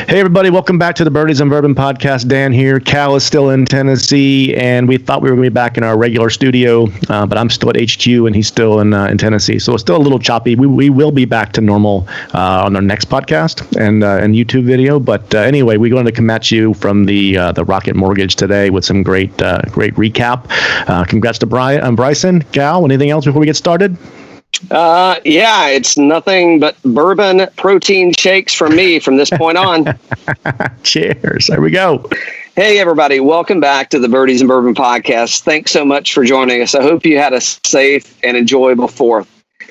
Hey, everybody. Welcome back to the Birdies and Bourbon podcast. Dan here. Cal is still in Tennessee, and we thought we were going to be back in our regular studio, but I'm still at HQ, and he's still in Tennessee. So it's still a little choppy. We will be back to normal on our next podcast and YouTube video. But anyway, we're going to come at you from the Rocket Mortgage today with some great recap. Congrats to Bryson. Cal, anything else before we get started? Yeah, it's nothing but bourbon protein shakes from me from this point on. Cheers. There we go. Hey, everybody. Welcome back to the Birdies and Bourbon podcast. Thanks so much for joining us. I hope you had a safe and enjoyable 4th.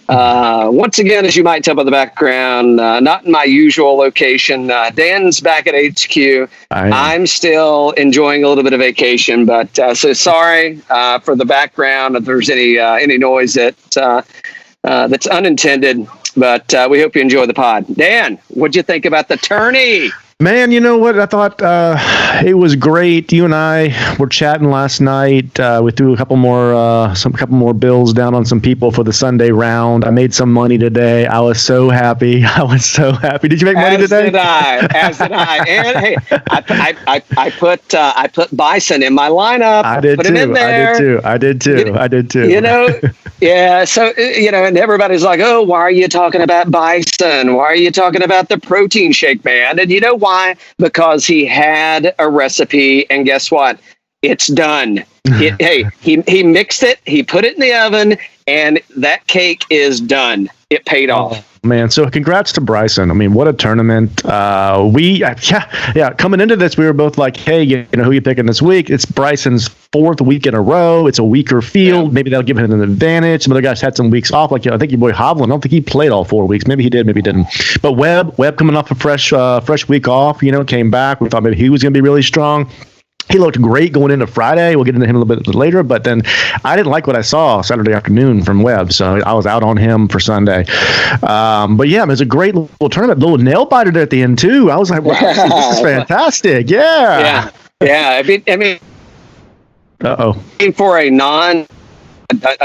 Once again, as you might tell by the background, not in my usual location. Dan's back at HQ. I'm still enjoying a little bit of vacation, but so sorry for the background if there's any noise that's unintended, but we hope you enjoy the pod. Dan, what'd you think about the tourney? Man, you know what? I thought it was great. You and I were chatting last night. We threw a couple more bills down on some people for the Sunday round. I made some money today. I was so happy. Did you make money today? As did I. And hey, I put Bison in my lineup. I did too. You know, yeah. So and everybody's like, "Oh, why are you talking about Bison? Why are you talking about the protein shake, man?" And you know why? Because he had a recipe, and guess what? It's done. He mixed it, he put it in the oven, and that cake is done. It paid off. Man, so congrats to Bryson. I mean, what a tournament. Coming into this, we were both like, hey, who you picking this week? It's Bryson's 4th week in a row. It's a weaker field. Yeah. Maybe that'll give him an advantage. Some other guys had some weeks off. Like, I think your boy Hovland, I don't think he played all 4 weeks. Maybe he did, maybe he didn't. But Webb coming off a fresh week off, came back. We thought maybe he was going to be really strong. He looked great going into Friday. We'll get into him a little bit later, but then I didn't like what I saw Saturday afternoon from Webb, so I was out on him for Sunday. But yeah, it was a great little tournament. Little nail biter there at the end too. I was like, wow, this is fantastic. Yeah. I mean, for a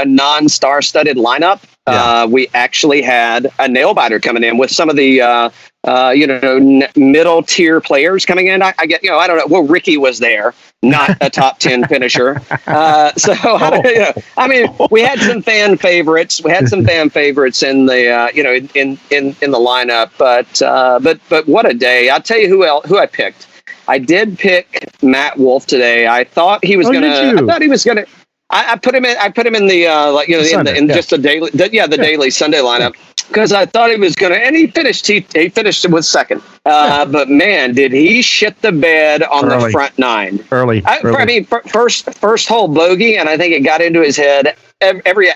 non-star-studded lineup, we actually had a nail biter coming in with some of the middle tier players coming in. I get, I don't know. Well, Ricky was there, not a top 10 finisher. I mean, we had some fan favorites. In the, in the lineup, but what a day. I'll tell you who I picked. I did pick Matt Wolff today. I thought he was going to, I put him in the, in just the daily, the daily Sunday lineup. Because I thought he was going to, and he finished with second. But man, did he shit the bed on the front 9 early. I mean, first hole bogey, and I think it got into his head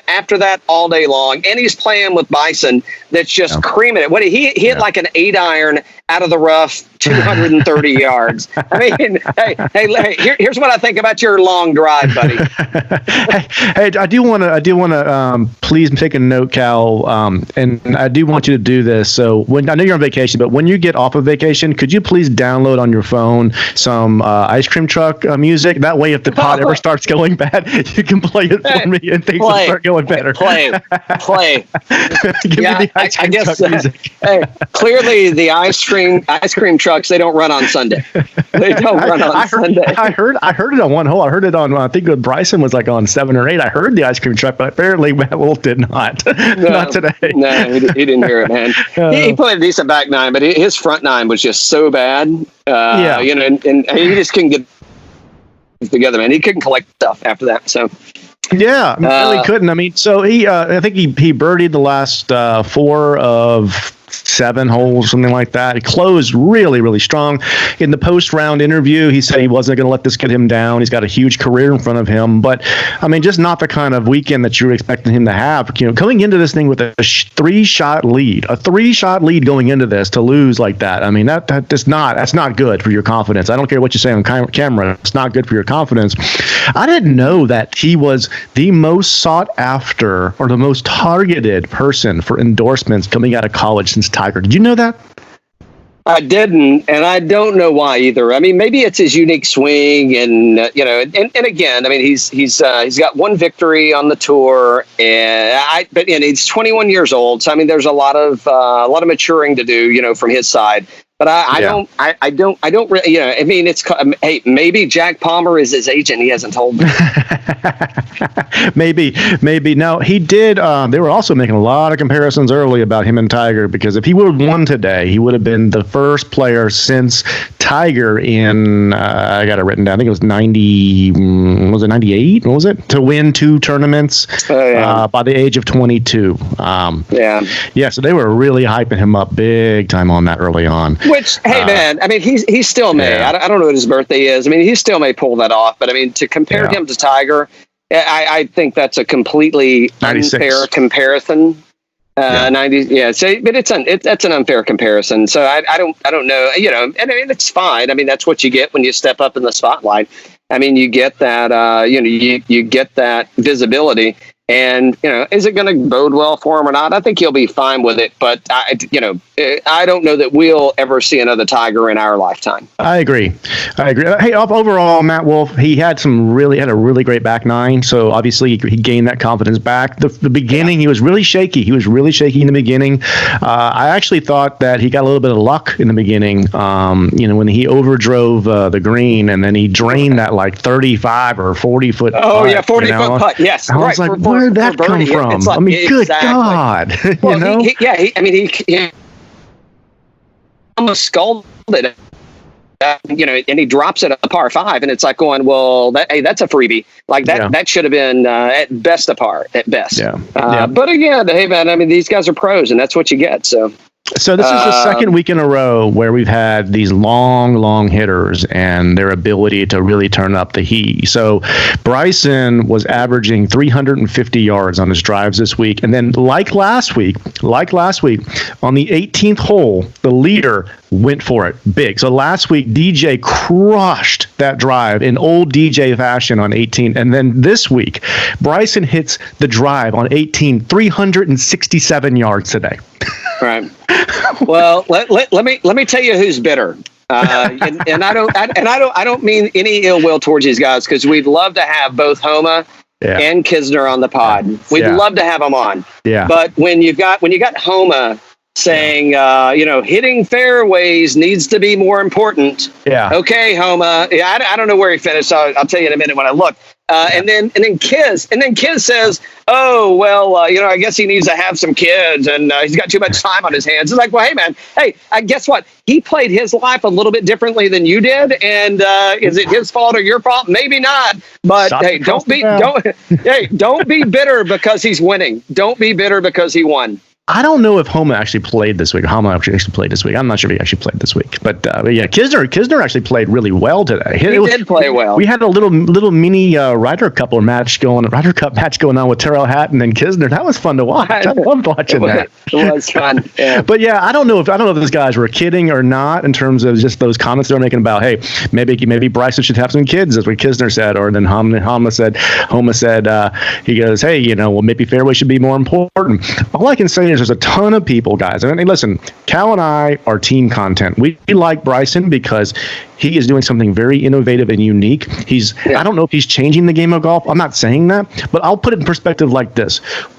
after that all day long. And he's playing with Bison that's just creaming it. What he hit like an 8-iron out of the rough, 230 yards. I mean, hey, here's what I think about your long drive, buddy. hey, I do want to please take a note, Cal, and I do want you to do this. So I know you're on vacation, but when you get off of vacation, could you please download on your phone some ice cream truck music? That way, if the pod ever starts going bad, you can play it for me and things will start going better. Play. Give me the ice cream truck music. Hey, clearly the ice cream trucks, they don't run on Sunday. They don't run on Sunday. I heard it on one hole. I heard it on, I think Bryson was like on 7 or 8. I heard the ice cream truck, but apparently Matt Wolff did not. Not today. No, he didn't hear it, man. He played a decent back 9, but his front 9 was just so bad. And he just couldn't get it together, man. He couldn't collect stuff after that. So. Yeah, really couldn't. I mean, so I think he birdied the last 4 of 7 holes, something like that. He closed really, really strong. In the post-round interview, he said he wasn't going to let this get him down. He's got a huge career in front of him. But, I mean, just not the kind of weekend that you were expecting him to have. Coming into this thing with a 3-shot lead going into this to lose like that. I mean, that's not good for your confidence. I don't care what you say on camera. It's not good for your confidence. I didn't know that he was the most sought after or the most targeted person for endorsements coming out of college since Tiger. Did you know that? I didn't, and I don't know why either. I mean, maybe it's his unique swing, and and again, I mean, he's got 1 victory on the tour, but he's 21 years old, so I mean, there's a lot of maturing to do, from his side. But I don't really, you know, I mean, hey, maybe Jack Palmer is his agent. He hasn't told me. maybe. No, he did. They were also making a lot of comparisons early about him and Tiger, because if he would have won today, he would have been the first player since Tiger in, I got it written down, I think it was 98? What was it? To win 2 tournaments by the age of 22. Yeah, so they were really hyping him up big time on that early on. Which, hey, man, I mean, he still may. Yeah. I don't know what his birthday is. I mean, he still may pull that off. But, I mean, to compare him to Tiger, I think that's a completely 96. Unfair comparison. 90, yeah. So, but that's an unfair comparison. So I don't know. You know, and I mean, it's fine. I mean, that's what you get when you step up in the spotlight. I mean, you get that. You know, you get that visibility. And, you know, is it going to bode well for him or not? I think he'll be fine with it. But, I don't know that we'll ever see another Tiger in our lifetime. I agree. Hey, overall, Matt Wolff, he had a really great back nine. So, obviously, he gained that confidence back. The beginning, he was really shaky. He was really shaky in the beginning. I actually thought that he got a little bit of luck in the beginning, you know, when he overdrove the green and then he drained that like 35 or 40-foot putt. Oh, yeah, 40-foot putt. Yes. I was like, where did that come from? Like, I mean, good God. Well, you know? He almost scalded it. You know, and he drops it a par 5, and it's like going, well, that's a freebie. Like that, that should have been at best a par, at best. But again, hey man, I mean, these guys are pros, and that's what you get. So this is the second week in a row where we've had these long hitters and their ability to really turn up the heat. So Bryson was averaging 350 yards on his drives this week. And then like last week, on the 18th hole, the leader went for it big. So last week, DJ crushed that drive in old DJ fashion on 18. And then this week, Bryson hits the drive on 18, 367 yards today. Right. Well, let me tell you who's bitter. And I don't mean any ill will towards these guys, because we'd love to have both Homa and Kisner on the pod. We'd love to have them on. Yeah. But when you got Homa saying, hitting fairways needs to be more important. Yeah. Okay, Homa. Yeah, I don't know where he finished. So I'll tell you in a minute when I look. And then Kiz says, oh, well, I guess he needs to have some kids and he's got too much time on his hands. It's like, well, hey, man, guess what? He played his life a little bit differently than you did. And is it his fault or your fault? Maybe not. But don't be bitter because he's winning. Don't be bitter because he won. I don't know if Homa actually played this week. Homa actually played this week. I'm not sure if he actually played this week. But yeah, Kisner actually played really well today. He did play well. We had a little mini Ryder Cup match going on with Terrell Hatton and Kisner. That was fun to watch. I loved watching that. It was fun. Yeah. But yeah, I don't know if those guys were kidding or not in terms of just those comments they were making about, hey, maybe Bryson should have some kids, that's what Kisner said, or then Homa said, he goes, hey, well, maybe fairway should be more important. All I can say is there's a ton of people, guys. I mean, listen, Cal and I are team content. We like Bryson because he is doing something very innovative and unique. I don't know if he's changing the game of golf. I'm not saying that, but I'll put it in perspective like this.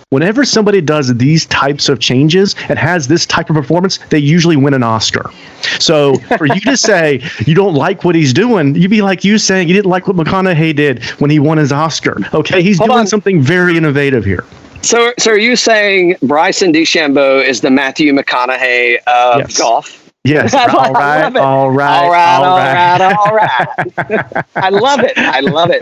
Whenever somebody does these types of changes and has this type of performance, they usually win an Oscar. So for you to say you don't like what he's doing, you'd be like you saying you didn't like what McConaughey did when he won his Oscar. Okay, he's doing something very innovative here. So are you saying Bryson DeChambeau is the Matthew McConaughey of golf? Yes. All right. I love it,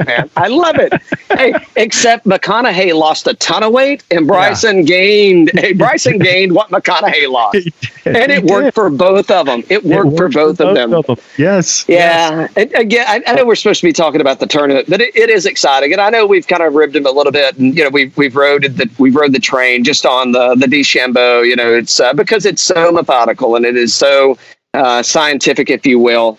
man. I love it. Hey, except McConaughey lost a ton of weight, and Bryson gained what McConaughey lost, and it worked for both of them. It worked for both of them. Yes. Yeah. Yes. And again, I know we're supposed to be talking about the tournament, but it is exciting, and I know we've kind of ribbed him a little bit, and we've rode the train just on the DeChambeau. It's because it's so methodical and it is so scientific, if you will.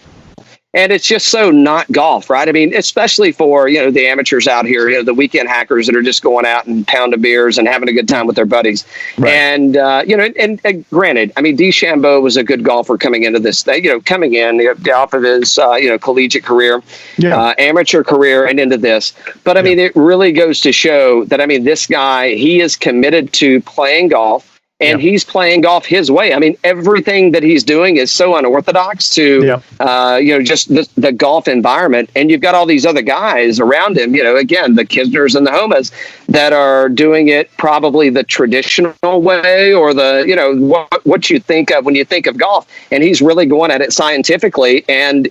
And it's just so not golf, right? I mean, especially for, the amateurs out here, the weekend hackers that are just going out and pounding beers and having a good time with their buddies. Right. And, and granted, I mean, DeChambeau was a good golfer coming into this thing, off of his, collegiate career, amateur career and into this. But I mean, it really goes to show that, I mean, this guy, he is committed to playing golf. And he's playing golf his way. I mean, everything that he's doing is so unorthodox to, just the golf environment. And you've got all these other guys around him, again, the Kisners and the Homas that are doing it probably the traditional way or what you think of when you think of golf. And he's really going at it scientifically. And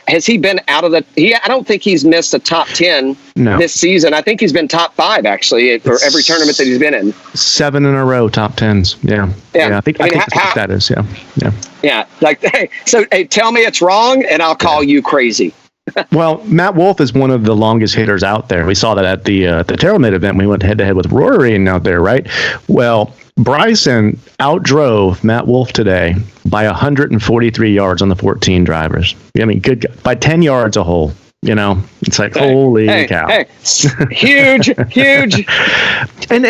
has he been out of I don't think he's missed a top 10 this season. I think he's been top 5 actually for every tournament that he's been in. 7 in a row, top 10s. Yeah. I think that is. Yeah. Like, hey, tell me it's wrong and I'll call you crazy. Well, Matt Wolff is one of the longest hitters out there. We saw that at the TaylorMade event. We went head to head with Rory out there, right? Well, Bryson outdrove Matt Wolff today by 143 yards on the 14 drivers. I mean, by 10 yards a hole. It's like, holy cow. Hey, huge. And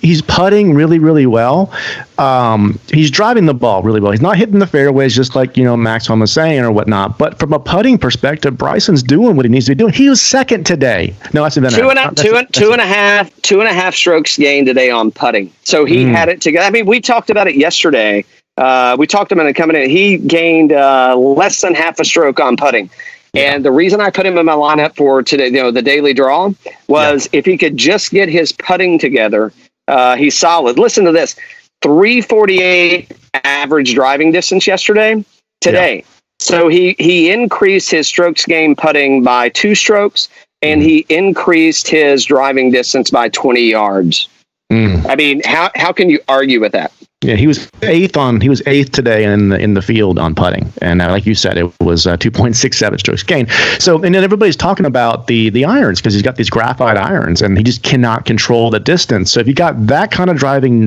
he's putting really, really well. He's driving the ball really well. He's not hitting the fairways just like, Maxwell was saying or whatnot. But from a putting perspective, Bryson's doing what he needs to be doing. He was second today. No, that's two and a half strokes gained today on putting. So he had it together. I mean, we talked about it yesterday. We talked about it coming in. He gained less than half a stroke on putting. And the reason I put him in my lineup for today, the daily draw, was if he could just get his putting together, he's solid. Listen to this, 348 average driving distance today. Yeah. So he increased his strokes gained putting by 2 strokes, and he increased his driving distance by 20 yards. I mean, how can you argue with that? Yeah, he was eighth today in the field on putting, and like you said, it was 2.67 strokes gained. So, and then everybody's talking about the irons because he's got these graphite irons, and he just cannot control the distance. So, if you got that kind of driving, the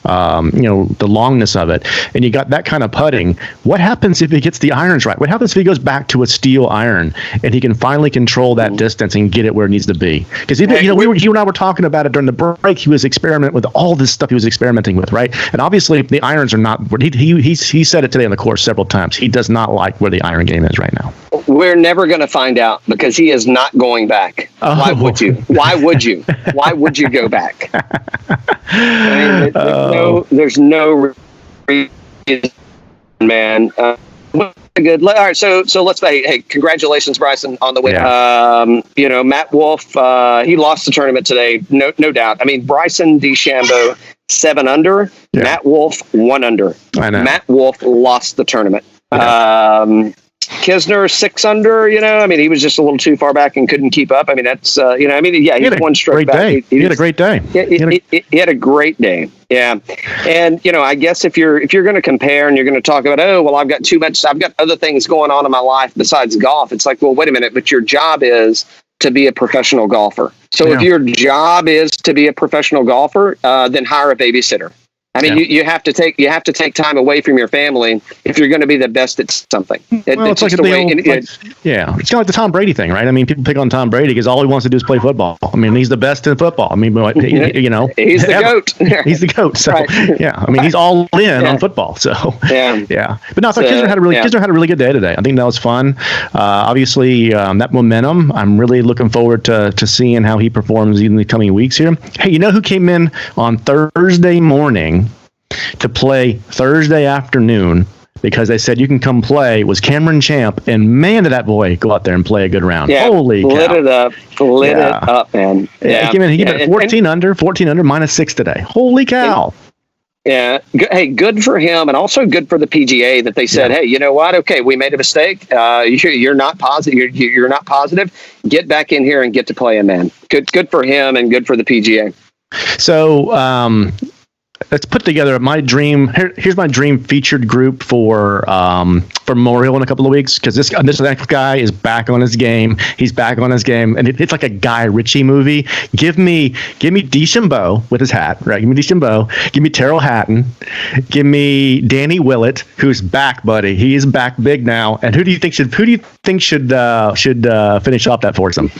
longness of it, and you got that kind of putting, what happens if he gets the irons right? What happens if he goes back to a steel iron and he can finally control that distance and get it where it needs to be? Because you and I were talking about it during the break. He was experimenting with all this stuff he was experimenting with, right? And obviously, the irons are not. He said it today on the course several times. He does not like where the iron game is right now. We're never going to find out because he is not going back. Oh. Why would you? Why would you go back? There's no reason, man. Good. All right, so let's say, hey, congratulations, Bryson, on the win. Yeah. Matt Wolff, he lost the tournament today, no doubt. I mean, Bryson DeChambeau 7 under, Matt Wolff 1 under. I know. Matt Wolff lost the tournament. Kisner 6 under. I mean, he was just a little too far back and couldn't keep up. I mean, that's he had 1 stroke back. He had a great day. He had a great day. Yeah. And, I guess if you're going to compare and you're going to talk about, I've got other things going on in my life besides golf. It's like, well, wait a minute, but your job is to be a professional golfer. So if your job is to be a professional golfer, then hire a babysitter. I mean, you have to take time away from your family if you're going to be the best at something. It's like it's kind of like the Tom Brady thing, right? I mean, people pick on Tom Brady because all he wants to do is play football. I mean, he's the best in football. I mean, he's the GOAT. He's the GOAT. So I mean, he's all in on football. So yeah. But no, I thought Kisner had a really good day today. I think that was fun. Obviously, that momentum. I'm really looking forward to seeing how he performs in the coming weeks here. Hey, you know who came in on Thursday morning to play Thursday afternoon because they said you can come play was Cameron Champ, and man, did that boy go out there and play a good round. Yeah, holy cow. Lit it up, man. Yeah. He gave it 14 under -6 today. Holy cow. Yeah. Hey, good for him, and also good for the PGA that they said, hey, you know what? Okay, we made a mistake. You're not positive. You're not positive. Get back in here and get to play, man. Good for him, and good for the PGA. So, let's put together my dream. Here's my dream featured group for Memorial in a couple of weeks because this next guy is back on his game. He's back on his game, and it's like a Guy Ritchie movie. Give me DeChambeau with his hat, right? Give me DeChambeau. Give me Terrell Hatton. Give me Danny Willett, who's back, buddy. He is back big now. And who do you think should finish off that foursome?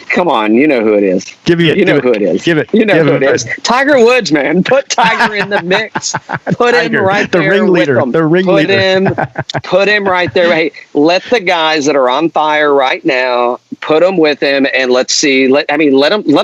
Come on, you know who it is. Who it is. Give it. You know who it is. Tiger Woods, man. Put Tiger in the mix. Put him right there. The ringleader. The ringleader. Put him right there. Hey, let the guys that are on fire right now put them with him, and let's see. Let them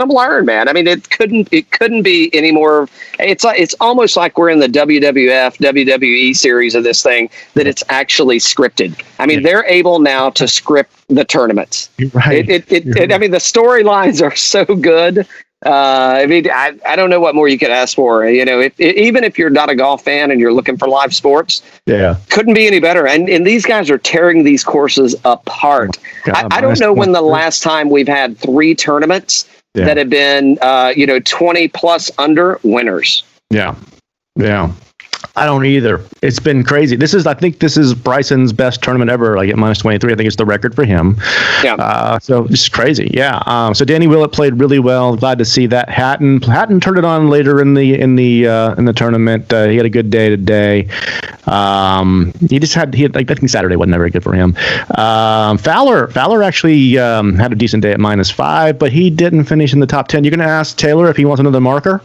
learn, man. I mean, it couldn't be any more. It's almost like we're in the WWF, WWE series of this thing, that it's actually scripted. I mean, they're able now to script the tournaments. Right. I mean, the storylines are so good. I mean, I don't know what more you could ask for. You know, even if you're not a golf fan and you're looking for live sports, couldn't be any better. And these guys are tearing these courses apart. I don't know when the last time we've had 3 tournaments that have been, 20 plus under winners. Yeah. I don't either. It's been crazy. I think this is Bryson's best tournament ever, like at -23. I think it's the record for him. Yeah. So it's crazy. Yeah. So Danny Willett played really well. Glad to see that. Hatton turned it on later in the tournament. He had a good day today. I think Saturday wasn't very good for him. Fowler actually had a decent day at -5, but he didn't finish in the top 10. You're going to ask Taylor if he wants another marker?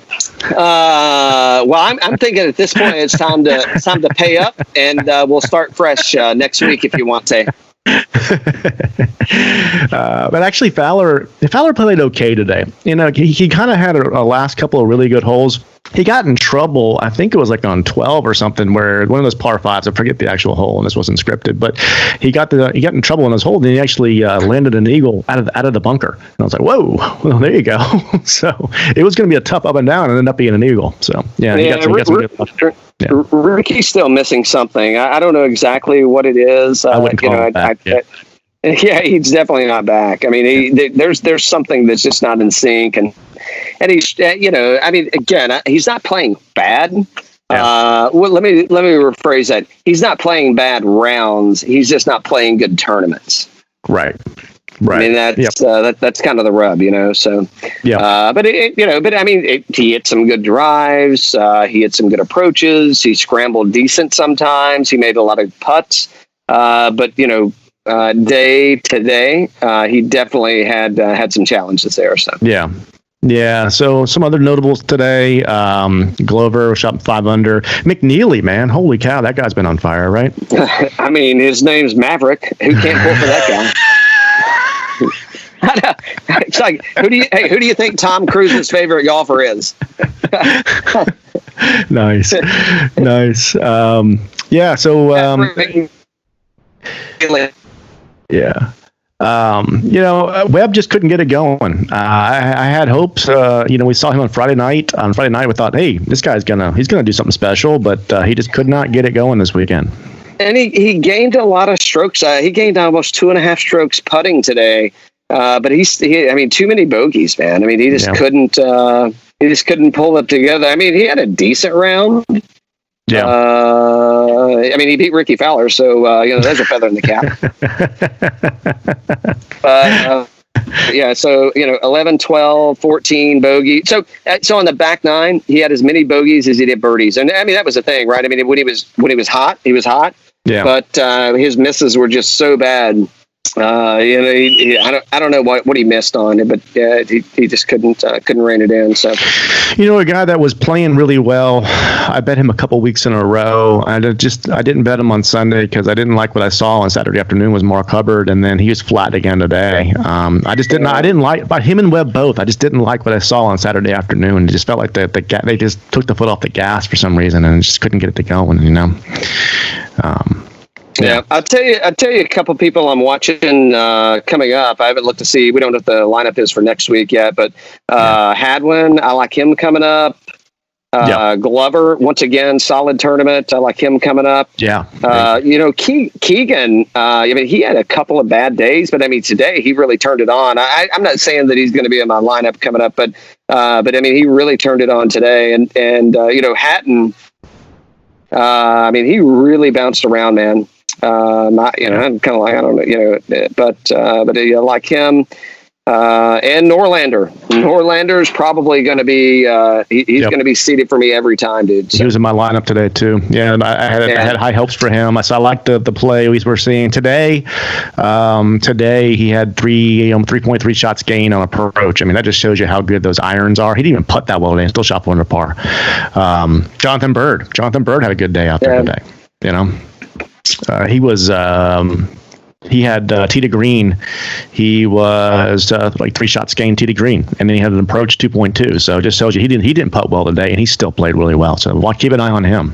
Well, I'm thinking at this point it's time to pay up, and we'll start fresh next week if you want to. But actually, Fowler played okay today. You know, he kind of had a last couple of really good holes. He got in trouble. I think it was like on 12 or something, where one of those par 5s. I forget the actual hole, and this wasn't scripted. But he got in trouble in his hole, and he actually landed an eagle out of the bunker. And I was like, whoa, well, there you go. So it was going to be a tough up and down, and ended up being an eagle. So he got some good stuff. Yeah. Ricky's still missing something. I don't know exactly what it is. I wouldn't call him back. Yeah, he's definitely not back. I mean, there's something that's just not in sync, and he's I mean, again, he's not playing bad. Yeah. Well, let me rephrase that. He's not playing bad rounds. He's just not playing good tournaments. Right. I mean, that's kind of the rub, So but I mean, he hit some good drives. He hit some good approaches. He scrambled decent sometimes. He made a lot of putts. But day to day, he definitely had some challenges there. So yeah. So some other notables today. Glover shot 5 under. McNeely, man, holy cow, that guy's been on fire, right? I mean, his name's Maverick. Who can't pull for that guy? It's like, who do you think Tom Cruise's favorite golfer is? Nice. Yeah. So, Webb just couldn't get it going. I had hopes. We saw him on Friday night. On Friday night, we thought, hey, this guy's he's gonna do something special, but he just could not get it going this weekend. And he gained a lot of strokes. He gained almost 2.5 strokes putting today. But I mean, too many bogeys, man. I mean, he just couldn't pull it together. I mean, he had a decent round. Yeah. I mean, he beat Ricky Fowler, so there's a feather in the cap. So 11, 12, 14 bogey. So on the back 9, he had as many bogeys as he did birdies, and I mean that was the thing, right? I mean, when he was hot, he was hot. Yeah. But his misses were just so bad. I don't know what he missed on it, but he just couldn't rein it in. So, a guy that was playing really well, I bet him a couple weeks in a row. I didn't bet him on Sunday because I didn't like what I saw on Saturday afternoon was Mark Hubbard, and then he was flat again today. I didn't like about him and Webb both. I just didn't like what I saw on Saturday afternoon. It just felt like they just took the foot off the gas for some reason and just couldn't get it to going. Yeah, I'll tell you a couple people I'm watching coming up. I haven't looked to see. We don't know what the lineup is for next week yet, but Hadwin, I like him coming up. Glover, once again, solid tournament. I like him coming up. Yeah. Keegan, I mean, he had a couple of bad days, but I mean, today he really turned it on. I'm not saying that he's going to be in my lineup coming up, but I mean, he really turned it on today. And Hatton, I mean, he really bounced around, man. I'm kind of like, I don't know, but I like him. And Norlander. Norlander's probably going to be, he's going to be seated for me every time, dude. So. He was in my lineup today too. Yeah. I had high hopes for him. I liked the play we were seeing today. Today he had 3.3 shots gained on approach. I mean, that just shows you how good those irons are. He didn't even putt that well today and still shot 4 under par. Jonathan Bird had a good day out there today. He was, he had tee to green. He was like 3 shots gained tee to green, and then he had an approach 2.2. So it just tells you he didn't putt well today, and he still played really well. So keep an eye on him.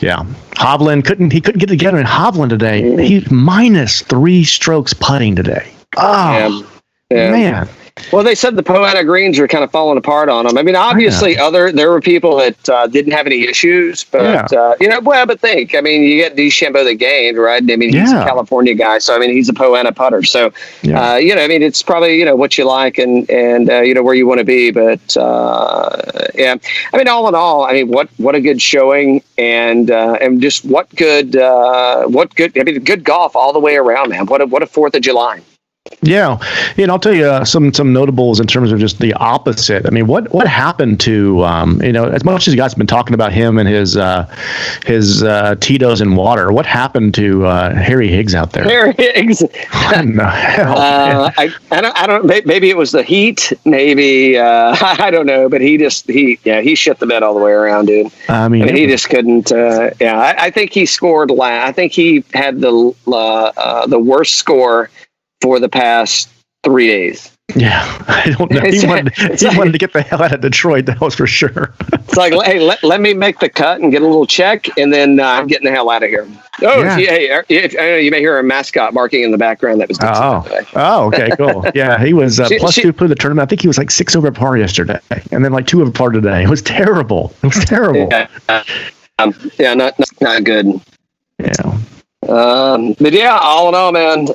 Yeah. Hovland couldn't get it together in Hovland today. He's minus 3 strokes putting today. Oh, man. Well, they said the Poana greens are kind of falling apart on them. I mean, obviously, there were people that didn't have any issues, but but think. I mean, you get DeChambeau that gained, right? I mean, he's a California guy, so I mean, he's a Poana putter. So, I mean, it's probably what you like and where you want to be. But I mean, all in all, I mean, what a good showing, and just what good. I mean, good golf all the way around, man. What a 4th of July. Yeah, and I'll tell you some notables in terms of just the opposite. I mean, what happened to as much as you guys have been talking about him and his Tito's and water, what happened to Harry Higgs out there? Harry Higgs. What in the hell? I don't. Maybe it was the heat. Maybe I don't know. But he shit the bed all the way around, dude. I mean he just couldn't. I think he scored last. I think he had the worst score for the past 3 days. Yeah, I don't know. He wanted to get the hell out of Detroit, that was for sure. It's like, hey, let me make the cut and get a little check, and then I'm getting the hell out of here. Oh, yeah. You may hear a mascot barking in the background. That was okay, cool. Yeah, he was +2 for the tournament. I think he was like 6 over par yesterday, and then like 2 over par today. It was terrible. Not good. Yeah. But yeah, all in all, man.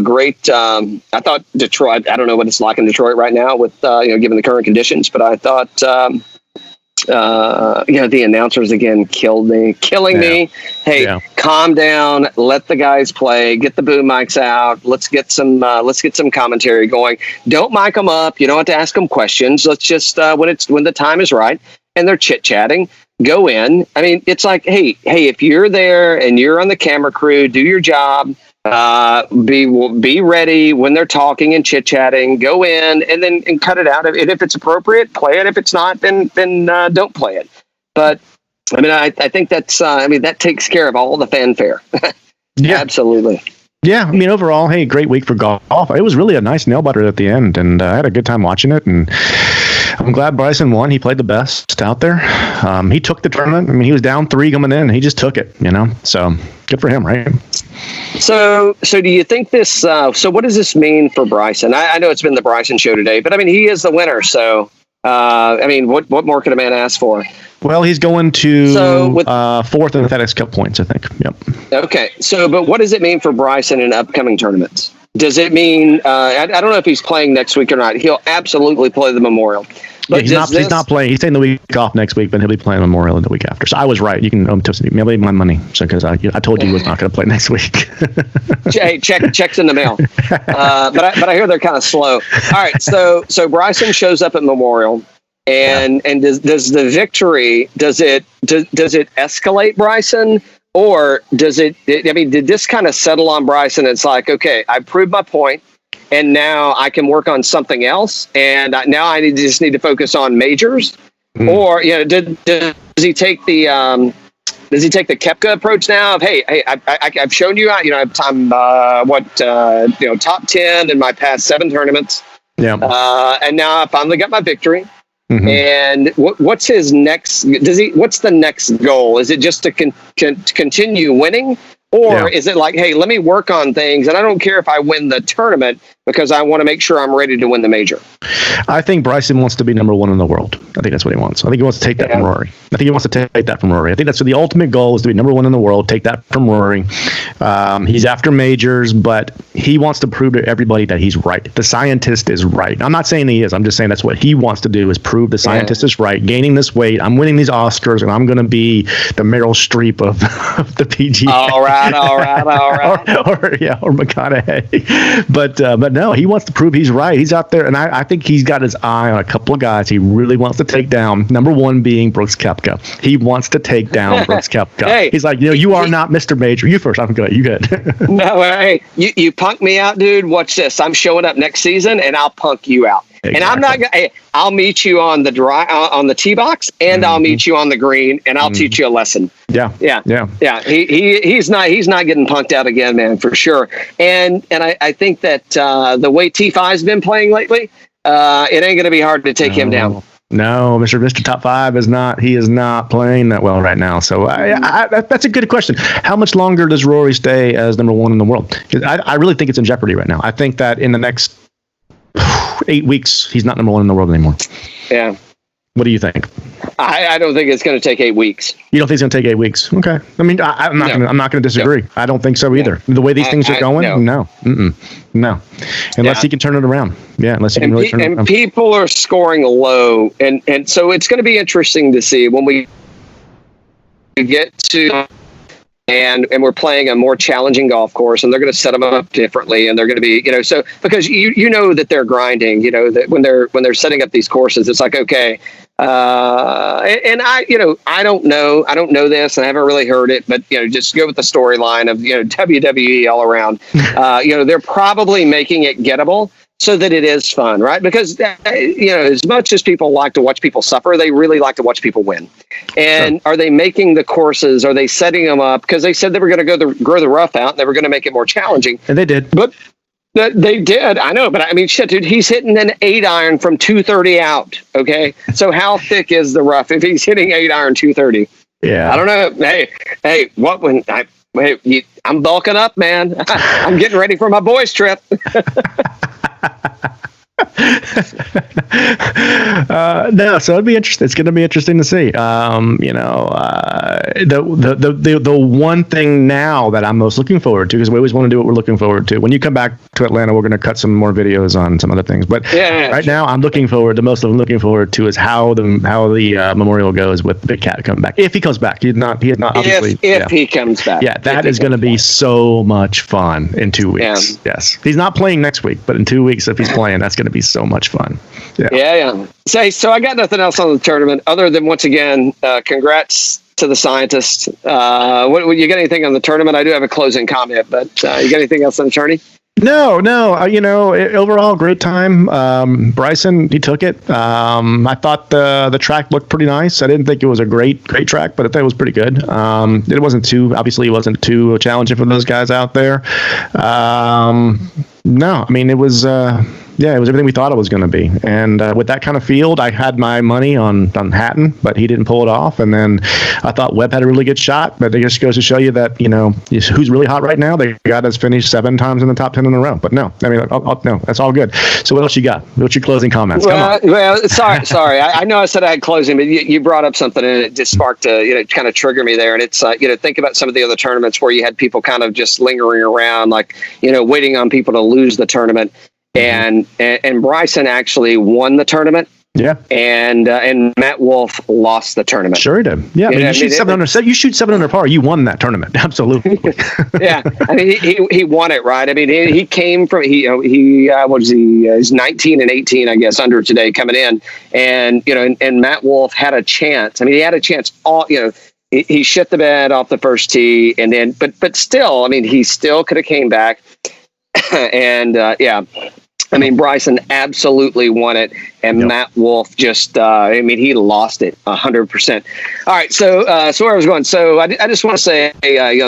Great. I thought Detroit. I don't know what it's like in Detroit right now with given the current conditions, but I thought the announcers again killing me. Hey, calm down. Let the guys play. Get the boom mics out. Let's get some commentary going. Don't mic them up. You don't have to ask them questions. Let's just when the time is right and they're chit chatting. Go in. I mean, it's like, hey, if you're there and you're on the camera crew, do your job. Be ready when they're talking and chit chatting. Go in and cut it out. And if it's appropriate, play it. If it's not, then don't play it. But I mean, I think that's that takes care of all the fanfare. Yeah, absolutely. Yeah, I mean, overall, hey, great week for golf. It was really a nice nail biter at the end, and I had a good time watching it. And I'm glad Bryson won. He played the best out there. He took the tournament. I mean, he was down 3 coming in, and he just took it. So good for him, right? So do you think this? So what does this mean for Bryson? I know it's been the Bryson show today, but I mean, he is the winner. So I mean, what more could a man ask for? Well, he's going to 4th in the FedEx Cup points, I think. Yep. Okay. So, but what does it mean for Bryson in upcoming tournaments? Does it mean I don't know if he's playing next week or not? He'll absolutely play the Memorial. But he's not playing. He's taking the week off next week, but he'll be playing Memorial the week after. So I was right. You can maybe my money. So because I told you he was not going to play next week. Hey, checks in the mail. But I hear they're kind of slow. All right. So Bryson shows up at Memorial, and does the victory does it escalate Bryson? Or does it? I mean, did this kind of settle on Bryson? It's like, okay, I proved my point, and now I can work on something else, and now I just need to focus on majors. Or does he take the Koepka approach now? Of hey, I've shown you, I'm top 10 in my past 7 tournaments. Yeah, and now I finally got my victory. Mm-hmm. And what's his next? What's the next goal? Is it just to continue winning, or is it like, hey, let me work on things, and I don't care if I win the tournament because I want to make sure I'm ready to win the major? I think Bryson wants to be number 1 in the world. I think that's what he wants. I think he wants to take that from Rory. I think that's the ultimate goal is to be number 1 in the world. Take that from Rory. He's after majors, but he wants to prove to everybody that he's right. The scientist is right. I'm not saying he is. I'm just saying that's what he wants to do is prove the scientist is right. Gaining this weight, I'm winning these Oscars, and I'm going to be the Meryl Streep of the PGA. All right. or McConaughey. But no, he wants to prove he's right. He's out there, and I think he's got his eye on a couple of guys he really wants to take down. Number 1 being Brooks Koepka. He wants to take down Brooks Koepka. Hey, he's like, you are not Mr. Major. You first. I'm good. You good. No, hey, you punk me out, dude. Watch this. I'm showing up next season, and I'll punk you out. And I'm not going to, I'll meet you on the on the tee box, and I'll meet you on the green, and I'll teach you a lesson. Yeah. He's not getting punked out again, man, for sure. And I think that the way T5's been playing lately, it ain't going to be hard to take him down. No, Mr. Top 5 is not. He is not playing that well right now. So that's a good question. How much longer does Rory stay as number one in the world? I really think it's in jeopardy right now. I think that in the next 8 weeks, he's not number one in the world anymore. Yeah. What do you think? I don't think it's going to take 8 weeks. You don't think it's going to take 8 weeks? Okay. I mean, I'm not going to disagree. No. I don't think so either. The way these things are going, no. Unless he can turn it around. Yeah, unless he can really turn it around. And people are scoring low, and so it's going to be interesting to see when we get to. And we're playing a more challenging golf course, and they're going to set them up differently, and they're going to be, so because you know that they're grinding, that when they're setting up these courses, it's like, okay, and I don't know this, and I haven't really heard it, but just go with the storyline of WWE all around. They're probably making it gettable so that it is fun, right? Because as much as people like to watch people suffer, they really like to watch people win. And Are they making the courses? Are they setting them up? Because they said they were going to grow the rough out, and they were going to make it more challenging. And they did. But they did. I know. But I mean, shit, dude, he's hitting an 8-iron from 230 out. Okay. So how thick is the rough if he's hitting 8-iron 230? Yeah. I don't know. Hey, I'm bulking up, man. I'm getting ready for my boys' trip. No, so it'd be interesting. It's going to be interesting to see. The one thing now that I'm most looking forward to, because we always want to do what we're looking forward to. When you come back to Atlanta, we're going to cut some more videos on some other things. But now, I'm looking forward. The most I'm looking forward to is how the memorial goes with Big Cat coming back. If he comes back, he is not obviously. If he comes back, that is going to be so much fun in 2 weeks. Yeah. Yes, he's not playing next week, but in 2 weeks, if he's playing, that's going to be so much fun. Yeah. So I got nothing else on the tournament other than, once again, congrats to the scientists. What you got anything on the tournament? I do have a closing comment, but you got anything else on the tourney? No. Overall, great time. Bryson, he took it. I thought the track looked pretty nice. I didn't think it was a great track, but I thought it was pretty good. It wasn't too challenging for those guys out there. No, I mean, it was everything we thought it was going to be. And with that kind of field, I had my money on Hatton, but he didn't pull it off. And then I thought Webb had a really good shot, but it just goes to show you that, who's really hot right now. They got us finished 7 times in the top 10 in a row. But no, I mean, no, that's all good. So what else you got? What's your closing comments? Sorry. I know I said I had closing, but you brought up something, and it just sparked kind of trigger me there. And it's, think about some of the other tournaments where you had people kind of just lingering around, like, waiting on people to lose the tournament. And Bryson actually won the tournament. Yeah. And Matt Wolff lost the tournament. Sure he did. Yeah. You shoot 7 under par. You won that tournament. Absolutely. Yeah. I mean, he won it, right? I mean, he came from, he's 19 and 18, I guess, under today coming in. And Matt Wolff had a chance. I mean, he had a chance he shit the bed off the first tee, and then, but still, I mean, he still could have came back. And I mean, Bryson absolutely won it, and Matt Wolff just, he lost it 100%. All right. So where I was going. So I just want to say,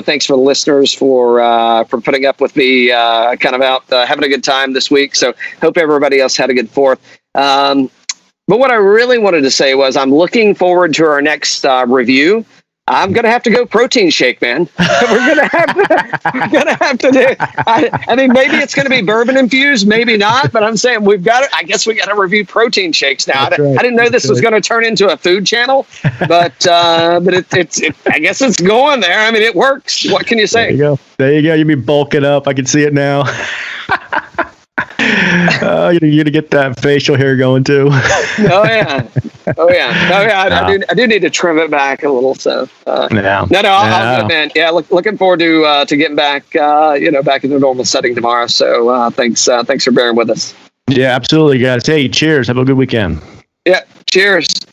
thanks for the listeners for putting up with me, kind of out, having a good time this week. So hope everybody else had a good 4th. But what I really wanted to say was I'm looking forward to our next review. I'm going to have to go protein shake, man. We're going to have to do, I mean, maybe it's going to be bourbon infused, maybe not, but I'm saying I guess we got to review protein shakes now. I didn't know this was going to turn into a food channel, but it's I guess it's going there. I mean, it works. What can you say? There you go. You mean bulk it up. I can see it now. You're gonna get that facial hair going too. I do need to trim it back a little. So I'll do it, man. Yeah, looking forward to getting back back in the normal setting tomorrow. So thanks for bearing with us. Yeah, absolutely, guys. Hey, cheers. Have a good weekend. Yeah, cheers.